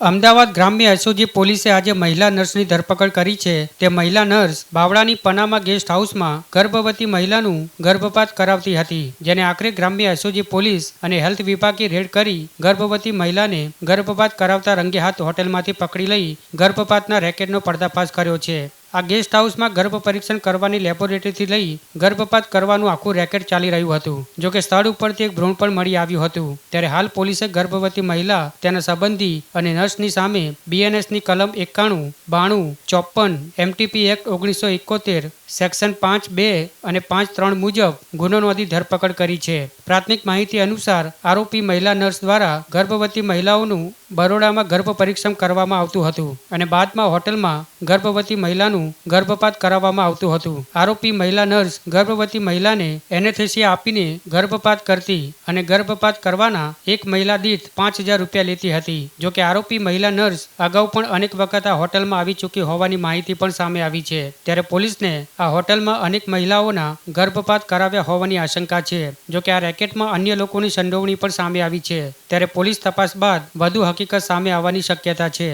અમદાવાદ ગ્રામ્ય એસઓજી પોલીસે આજે મહિલા નર્સની ધરપકડ કરી છે. તે મહિલા નર્સ બાવળાની પનામા ગેસ્ટ હાઉસમાં ગર્ભવતી મહિલાનું ગર્ભપાત કરાવતી હતી, જેને આખરે ગ્રામ્ય એસઓજી પોલીસ અને હેલ્થ વિભાગે રેડ કરી ગર્ભવતી મહિલાને ગર્ભપાત કરાવતા રંગે હાથ હોટેલમાંથી પકડી લઈ ગર્ભપાતના રેકેટનો પર્દાફાશ કર્યો છે. આ ગેસ્ટ હાઉસમાં ગર્ભ પરીક્ષણ કરવાની લેબોરેટરીથી લઈ ગર્ભપાત કરવાનું આખું રેકેટ ચાલી રહ્યું હતું. જોકે સ્થળ ઉપરથી એક ભ્રૂણ પણ મળી આવ્યું હતું. ત્યારે હાલ પોલીસે ગર્ભવતી મહિલા, તેના સંબંધી અને નર્સની સામે બીએનએસની કલમ 91, 92, 54, એમટીપી એક્ટ 1971, સેક્શન 5(2) અને 5(3) મુજબ ગુનો નોંધી ધરપકડ કરી છે. પ્રાથમિક માહિતી અનુસાર આરોપી મહિલા નર્સ દ્વારા ગર્ભવતી મહિલાઓનું બરોડામાં ગર્ભ પરીક્ષણ કરવામાં આવતું હતું અને બાદમાં હોટલમાં ગર્ભવતી મહિલાનું ગર્ભપાત કરાવવામાં આવતું હતું. આરોપી મહિલા નર્સ ગર્ભવતી મહિલાને એનેસ્થેસિયા આપીને ગર્ભપાત કરતી અને ગર્ભપાત કરવાના એક મહિલા દીઠ 5,000 રૂપિયા લેતી હતી. જોકે આરોપી મહિલા નર્સ અગાઉ પણ અનેક વખત આ હોટલમાં આવી ચૂકી હોવાની માહિતી પણ સામે આવી છે. ત્યારે પોલીસને આ હોટલમાં અનેક મહિલાઓના ગર્ભપાત કરાવ્યા હોવાની આશંકા છે. જોકે આ રેકેટમાં અન્ય લોકોની સંડોવણી પણ સામે આવી છે. ત્યારે પોલીસ તપાસ બાદ વધુ હકીકત સામે આવવાની શક્યતા છે.